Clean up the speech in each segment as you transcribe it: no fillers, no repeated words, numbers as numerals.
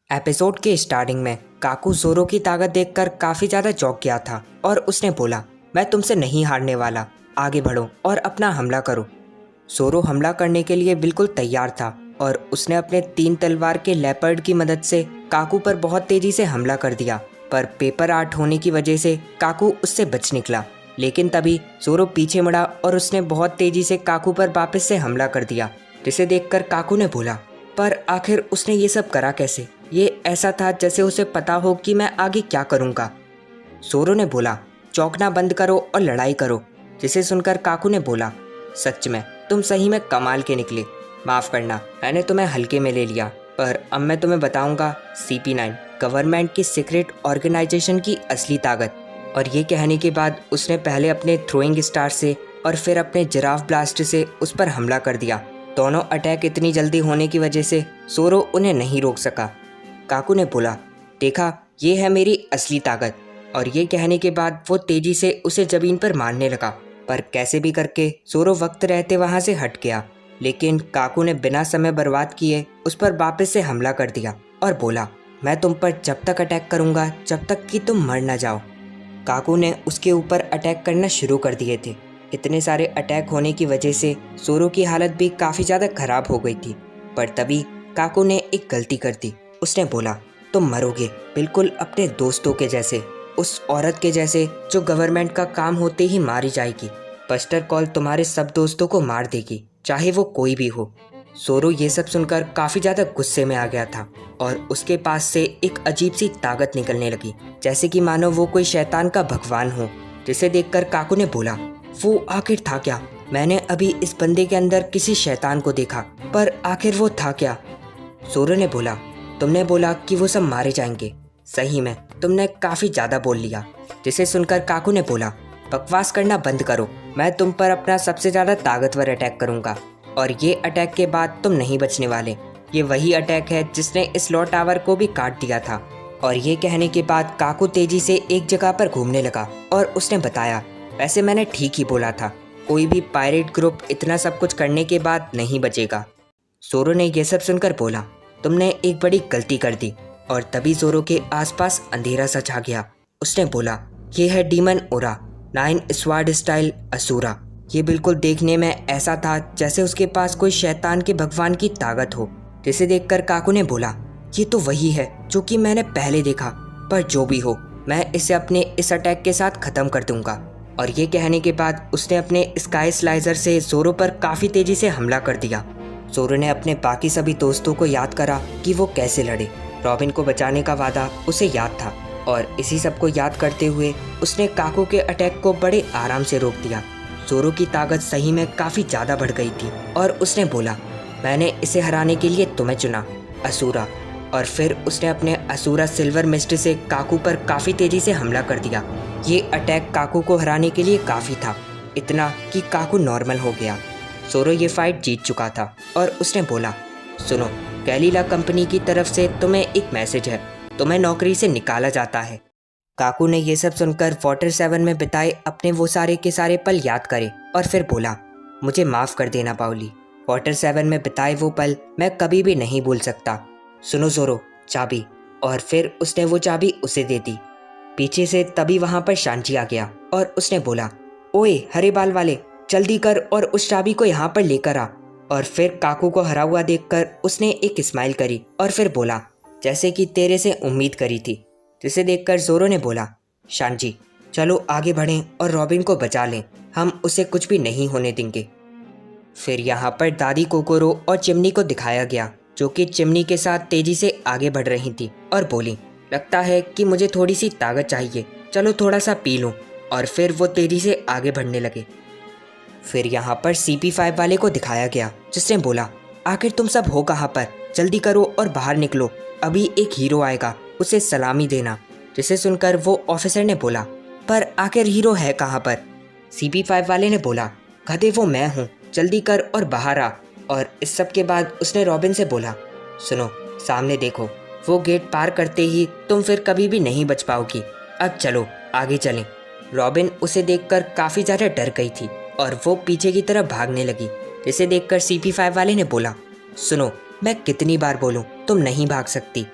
Episode के starting में काकू जोरो की ताकत देखकर काफी ज्यादा चौंक गया था और उसने बोला, मैं तुमसे नहीं हारने वाला, आगे बढ़ो और अपना हमला करो। जोरो हमला करने के लिए बिल्कुल तैयार था और उसने अपने 3 तलवार के लेपर्ड की मदद से काकू पर बहुत तेजी से हमला कर दिया। पर पेपर आर्ट होने की वजह से काकू उससे बच निकला, लेकिन तभी जोरो पीछे मुड़ा और उसने बहुत तेजी से काकू पर वापस से हमला कर दिया, जिसे देखकर काकू ने बोला, पर आखिर उसने ये सब करा कैसे? ये ऐसा था जैसे उसे पता हो कि मैं आगे क्या करूँगा। जोरो ने बोला, चौंकना बंद करो और लड़ाई करो, जिसे सुनकर काकू ने बोला, सच में तुम सही में कमाल के निकले। माफ़ करना, मैंने तुम्हें हल्के में ले लिया, पर अब मैं तुम्हें बताऊंगा CP9 गवर्नमेंट की सीक्रेट ऑर्गेनाइजेशन की असली ताकत। और ये कहने के बाद उसने पहले अपने थ्रोइंग स्टार से और फिर अपने जिराफ ब्लास्ट से उस पर हमला कर दिया। दोनों अटैक इतनी जल्दी होने की वजह से जोरो उन्हें नहीं रोक सका। काकू ने बोला, देखा, ये है मेरी असली ताकत। और ये कहने के बाद वो तेजी से उसे जमीन पर मारने लगा, पर कैसे भी करके जोरो वक्त रहते वहां से हट गया। लेकिन काकू ने बिना समय बर्बाद किए उस पर वापस से हमला कर दिया और बोला, मैं तुम पर जब तक अटैक करूंगा जब तक कि तुम मर न जाओ। काकू ने उसके ऊपर अटैक करना शुरू कर दिए थे। इतने सारे अटैक होने की वजह से जोरो की हालत भी काफ़ी ज़्यादा खराब हो गई थी। पर तभी काकू ने एक गलती कर दी। उसने बोला, तुम मरोगे, बिल्कुल अपने दोस्तों के जैसे, उस औरत के जैसे जो गवर्नमेंट का काम होते ही मारी जाएगी। बस्टर कॉल तुम्हारे सब दोस्तों को मार देगी, चाहे वो कोई भी हो। जोरो ये सब सुनकर काफ़ी ज़्यादा गुस्से में आ गया था और उसके पास से एक अजीब सी ताकत निकलने लगी, जैसे कि मानो वो कोई शैतान का भगवान हो। जिसे देखकर काकू ने बोला, वो आखिर था क्या? मैंने अभी इस बंदे के अंदर किसी शैतान को देखा, पर आखिर वो था क्या? जोरो ने बोला, तुमने बोला कि वो सब मारे जाएंगे, सही में तुमने काफ़ी ज़्यादा बोल लिया। जिसे सुनकर काकू ने बोला, बकवास करना बंद करो, मैं तुम पर अपना सबसे ज़्यादा ताकतवर अटैक करूँगा और ये अटैक के बाद तुम नहीं बचने वाले। ये वही अटैक है जिसने इस लॉ टावर को भी काट दिया था। और ये कहने के बाद काकू तेजी से एक जगह पर घूमने लगा और उसने बताया, वैसे मैंने ठीक ही बोला था, कोई भी पायरेट ग्रुप इतना सब कुछ करने के बाद नहीं बचेगा। जोरो ने यह सब सुनकर बोला, तुमने एक बड़ी गलती कर दी। और तभी जोरो के आसपास अंधेरा सा छा गया। उसने बोला, यह है डीमन ओरा 9 स्वार्ड स्टाइल असुरा। ये बिल्कुल देखने में ऐसा था जैसे उसके पास कोई शैतान के भगवान की ताकत हो। जिसे देखकर काकू ने बोला, ये तो वही है जो कि मैंने पहले देखा, पर जो भी हो, मैं इसे अपने इस अटैक के साथ ख़त्म कर दूंगा। और ये कहने के बाद उसने अपने स्काई स्लाइजर से जोरो पर काफ़ी तेज़ी से हमला कर दिया। जोरो ने अपने बाकी सभी दोस्तों को याद करा कि वो कैसे लड़े। रॉबिन को बचाने का वादा उसे याद था और इसी सब को याद करते हुए उसने काकू के अटैक को बड़े आराम से रोक दिया। जोरो की ताकत सही में काफ़ी ज़्यादा बढ़ गई थी और उसने बोला, मैंने इसे हराने के लिए तुम्हें चुना, असुरा। और फिर उसने अपने असुरा सिल्वर मिस्ट से काकू पर काफ़ी तेज़ी से हमला कर दिया। ये अटैक काकू को हराने के लिए काफ़ी था, इतना कि काकू नॉर्मल हो गया। जोरो ये फाइट जीत चुका था और उसने बोला, सुनो, गैलीला कंपनी की तरफ से तुम्हें एक मैसेज है, तुम्हें नौकरी से निकाला जाता है। काकू ने यह सब सुनकर वाटर 7 में बिताए अपने वो सारे के सारे पल याद करे और फिर बोला, मुझे माफ़ कर देना पाउली, वाटर 7 में बिताए वो पल मैं कभी भी नहीं भूल सकता। सुनो जोरो, चाबी। और फिर उसने वो चाबी उसे दे दी। पीछे से तभी वहाँ पर शांची आ गया और उसने बोला, ओए हरे बाल वाले, जल्दी कर और उस चाबी को यहाँ पर लेकर आ। और फिर काकू को हरा हुआ देखकर उसने एक स्माइल करी और फिर बोला, जैसे कि तेरे से उम्मीद करी थी। जिसे देखकर जोरो ने बोला, शांजी, चलो आगे बढ़ें और रॉबिन को बचा लें, हम उसे कुछ भी नहीं होने देंगे। फिर यहाँ पर दादी कोकोरो और चिमनी को दिखाया गया, जो कि चिमनी के साथ तेजी से आगे बढ़ रही थी और बोली, लगता है कि मुझे थोड़ी सी ताकत चाहिए, चलो थोड़ा सा पी लूँ। और फिर वो तेजी से आगे बढ़ने लगे। फिर यहाँ पर CP5 वाले को दिखाया गया, जिसने बोला, आखिर तुम सब हो कहाँ पर, जल्दी करो और बाहर निकलो, अभी एक हीरो आएगा, उसे सलामी देना। जिसे सुनकर वो ऑफिसर ने बोला, पर आखिर हीरो है कहाँ पर? CP5 वाले ने बोला, गधे, वो मैं हूँ, जल्दी कर और बाहर आ। और इस सब के बाद उसने रॉबिन से बोला, सुनो, सामने देखो, वो गेट पार करते ही तुम फिर कभी भी नहीं बच पाओगी, अब चलो आगे चलें। रॉबिन उसे देखकर काफ़ी ज़्यादा डर गई थी और वो पीछे की तरफ भागने लगी। जिसे देखकर CP5 वाले ने बोला, सुनो, मैं कितनी बार बोलूं, तुम नहीं भाग सकती।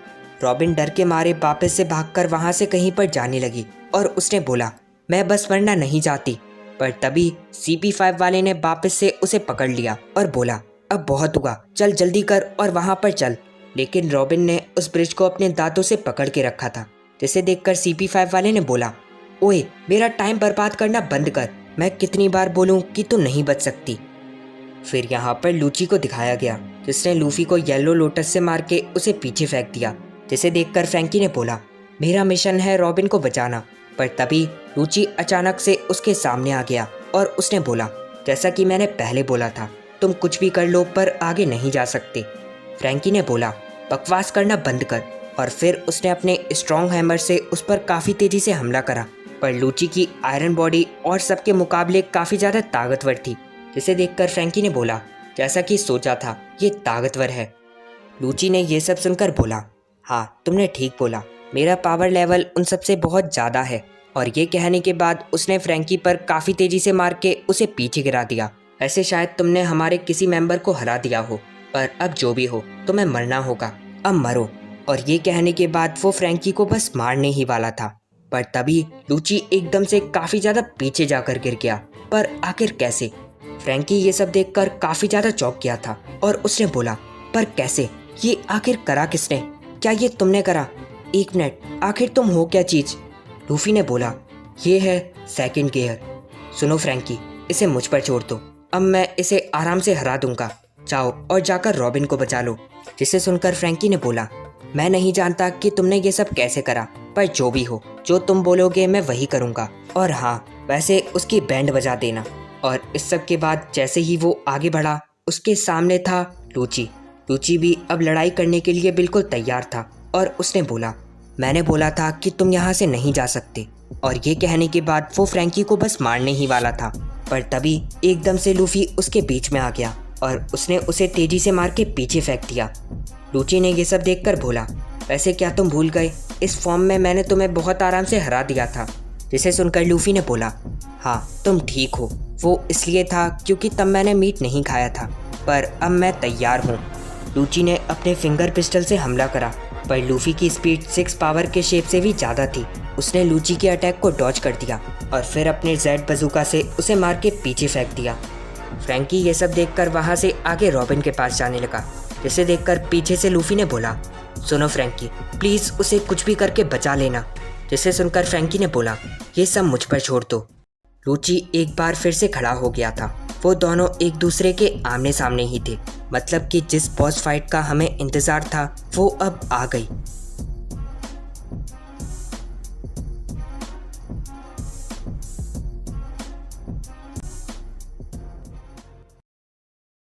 रॉबिन डर के मारे वापस से भागकर वहां से कहीं पर जाने लगी और उसने बोला, मैं बस मरना नहीं चाहती। पर तभी CP5 वाले ने वापस से उसे पकड़ लिया और बोला, अब बहुत हुआ, चल जल्दी कर और वहां पर चल। लेकिन रॉबिन ने उस ब्रिज को अपने दांतों से पकड़ के रखा था, जिसे देखकर CP5 वाले ने बोला, ओए मेरा टाइम बर्बाद करना बंद कर, मैं कितनी बार बोलूं कि तू नहीं बच सकती। फिर यहाँ पर लूची को दिखाया गया, जिसने लूफी को येलो लोटस से मार के उसे पीछे फेंक दिया, जिसे देखकर फ्रैंकी ने बोला, मेरा मिशन है रॉबिन को बचाना। पर तभी लूची अचानक से उसके सामने आ गया और उसने बोला, जैसा कि मैंने पहले बोला था, तुम कुछ भी कर लो पर आगे नहीं जा सकते। फ्रैंकी ने बोला, बकवास करना बंद कर, और फिर उसने अपने स्ट्रॉन्ग हैमर से उस पर काफ़ी तेज़ी से हमला करा। पर लूची की आयरन बॉडी और सबके मुकाबले काफ़ी ज़्यादा ताकतवर थी, जिसे देखकर फ्रैंकी ने बोला, जैसा कि सोचा था, ये ताकतवर है। लूची ने यह सब सुनकर बोला, हाँ तुमने ठीक बोला, मेरा पावर लेवल उन सबसे बहुत ज़्यादा है। और ये कहने के बाद उसने फ्रैंकी पर काफ़ी तेज़ी से मार के उसे पीछे गिरा दिया। ऐसे शायद तुमने हमारे किसी मेंबर को हरा दिया हो, पर अब जो भी हो तुम्हें मरना होगा, अब मरो। और ये कहने के बाद वो फ्रैंकी को बस मारने ही वाला था, पर तभी लूची एकदम से काफ़ी ज़्यादा पीछे जाकर गिर गया। पर आखिर कैसे? फ्रैंकी ये सब देखकर काफ़ी ज़्यादा चौंक गया था और उसने बोला, पर कैसे? ये आखिर करा किसने? क्या ये तुमने करा? एक मिनट, आखिर तुम हो क्या चीज़? लूफी ने बोला, ये है सेकंड गियर। सुनो फ्रैंकी, इसे मुझ पर छोड़ दो, अब मैं इसे आराम से हरा दूंगा, जाओ और जाकर रॉबिन को बचा लो। जिसे सुनकर फ्रैंकी ने बोला, मैं नहीं जानता कि तुमने ये सब कैसे करा, पर जो भी हो, जो तुम बोलोगे मैं वही करूँगा। और हाँ, वैसे उसकी बैंड बजा देना। और इस सब के बाद जैसे ही वो आगे बढ़ा, उसके सामने था लूची। लूची भी अब लड़ाई करने के लिए बिल्कुल तैयार था और उसने बोला, मैंने बोला था कि तुम यहाँ से नहीं जा सकते। और ये कहने के बाद वो फ्रैंकी को बस मारने ही वाला था, पर तभी एकदम से लूफी उसके बीच में आ गया और उसने उसे तेजी से मार के पीछे फेंक दिया। लूची ने ये सब देखकर बोला, वैसे क्या तुम भूल गए, इस फॉर्म में मैंने तुम्हें बहुत आराम से हरा दिया था। जिसे सुनकर लूफी ने बोला, हाँ तुम ठीक हो, वो इसलिए था क्योंकि तब मैंने मीट नहीं खाया था, पर अब मैं तैयार हूँ। लूची ने अपने फिंगर पिस्टल से हमला करा, पर लूफी की स्पीड 6 पावर के शेप से भी ज़्यादा थी। उसने लूची के अटैक को डॉज कर दिया और फिर अपने जेड बजूका से उसे मार के पीछे फेंक दिया। फ्रैंकी ये सब देखकर वहाँ से आगे रॉबिन के पास जाने लगा, जिसे देखकर पीछे से लूफी ने बोला, सुनो फ्रैंकी, प्लीज़ उसे कुछ भी करके बचा लेना। जिसे सुनकर फ्रैंकी ने बोला, ये सब मुझ पर छोड़ दो। लूची एक बार फिर से खड़ा हो गया था। वो दोनों एक दूसरे के आमने सामने ही थे, मतलब कि जिस बॉस फाइट का हमें इंतज़ार था वो अब आ गई।